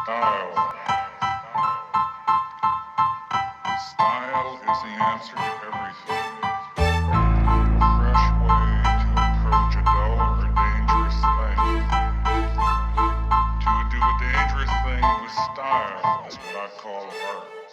Style. Style is the answer to everything. A fresh way to approach a dull or dangerous thing. To do a dangerous thing with style is what I call art.